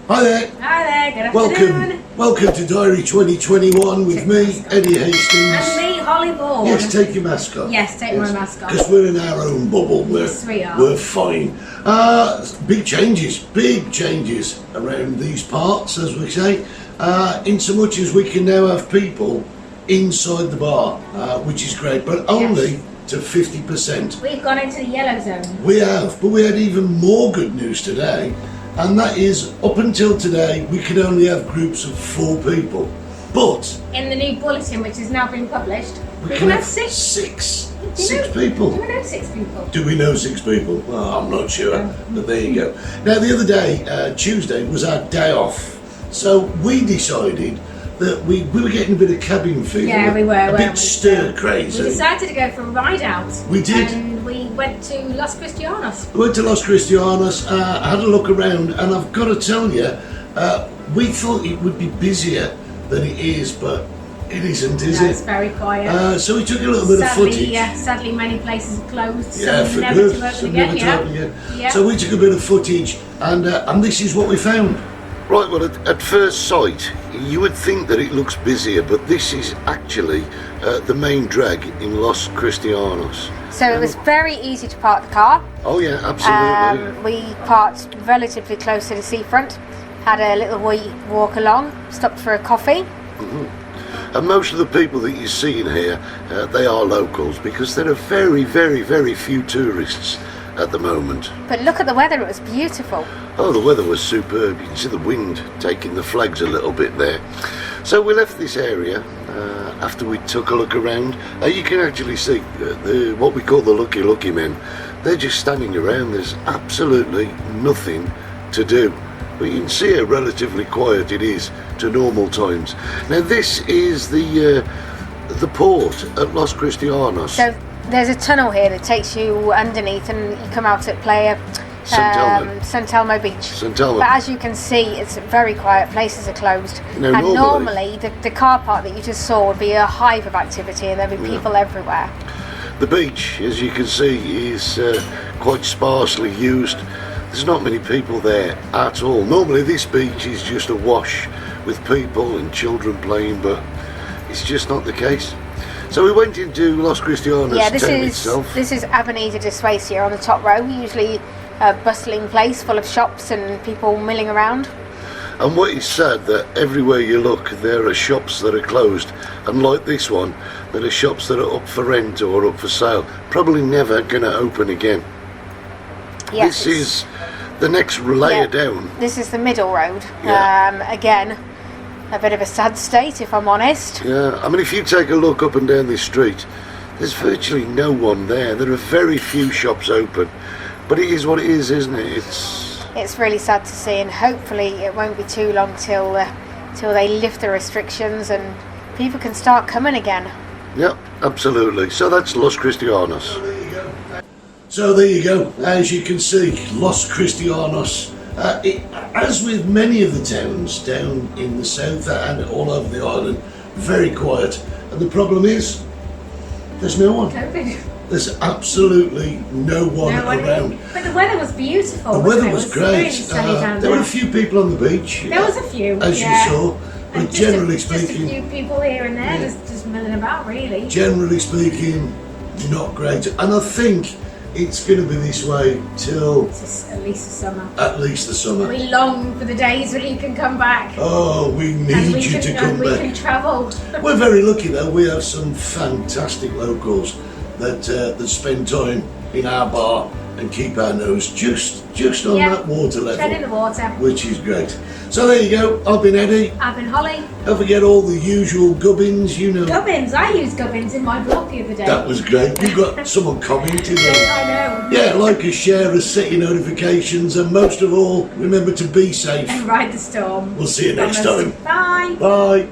Hi there. Hi there, good afternoon. Welcome to Diary 2021 with me, Eddie Hastings. And me, Holly Bourne. Yes, take your mask off. Yes, take my mask off. Because we're in our own bubble. Yes, we are. We're fine. Big changes around these parts, as we say. In so much as we can now have people inside the bar, which is great, but only to 50%. We've gone into the yellow zone. We have, but we had even more good news today. And that is, up until today, we could only have groups of 4 people. But in the new bulletin, which has now been published, we can have 6. 6. Six people. Do we know 6 people? Do we know 6 people? Well, I'm not sure, but there you go. Now, the other day, Tuesday, was our day off. So we decided that we were getting a bit of cabin fever. Yeah, we were. A bit stir crazy. We decided to go for a ride out. We did. And we went to Los Cristianos. We went to Los Cristianos, had a look around, and I've got to tell you, we thought it would be busier than it is, but it isn't, is it? It's very quiet. So we took a little bit of footage. Sadly, many places are closed. Yeah, so for never good. to open So again. never to open again. Yeah. So we took a bit of footage, and this is what we found. Right, well, at first sight, you would think that it looks busier, but this is actually the main drag in Los Cristianos. So it was very easy to park the car. Oh yeah, absolutely. We parked relatively close to the seafront, had a little wee walk along, stopped for a coffee. And most of the people that you see in here, they are locals, because there are very, very, very few tourists at the moment. But look at the weather, it was beautiful. Oh, the weather was superb. You can see the wind taking the flags a little bit there. So we left this area after we took a look around. You can actually see what we call the lucky men. They're just standing around. There's absolutely nothing to do. But you can see how relatively quiet it is to normal times. Now this is the port at Los Cristianos. So there's a tunnel here that takes you underneath and you come out at Playa St Elmo Beach. St Elmo. But as you can see, it's very quiet, places are closed. Now, and normally the car park that you just saw would be a hive of activity and there'd be people everywhere. The beach, as you can see, is quite sparsely used. There's not many people there at all. Normally this beach is just awash with people and children playing, but it's just not the case. So we went into Los Cristianos town itself. This is Avenida de Suecia on the top row, usually a bustling place full of shops and people milling around. And what is sad, that everywhere you look there are shops that are closed, and like this one, there are shops that are up for rent or up for sale, probably never going to open again. Yes, this is the next layer down. This is the middle road. Yeah. Again, a bit of a sad state, if I'm honest. Yeah, I mean, if you take a look up and down this street, there's virtually no one there. There are very few shops open, but it is what it is, isn't it? It's really sad to see, and hopefully it won't be too long till they lift the restrictions and people can start coming again. Yep, absolutely. So that's Los Cristianos. So there you go. As you can see, Los Cristianos. As with many of the towns down in the south and all over the island, very quiet. And the problem is, there's no one. COVID. There's absolutely no one around. But the weather was beautiful. The weather was great. Really sunny down there were a few people on the beach. There was a few, as you saw. But generally speaking, just a few people here and there, just milling about, really. Generally speaking, not great. And I think it's going to be this way till at least the summer. At least the summer. We long for the days when you can come back. Oh, we need you to come back. We can travel. We're very lucky though. We have some fantastic locals that spend time in our bar and keep our nose just on that water level. Treading the water. Which is great. So there you go. I've been Eddie. I've been Holly. Don't forget all the usual gubbins, you know. Gubbins? I used gubbins in my blog the other day. That was great. You got someone commenting on it. I know. Yeah, like us, share us, set your notifications, and most of all, remember to be safe. And ride the storm. We'll see you next time. Bye. Bye.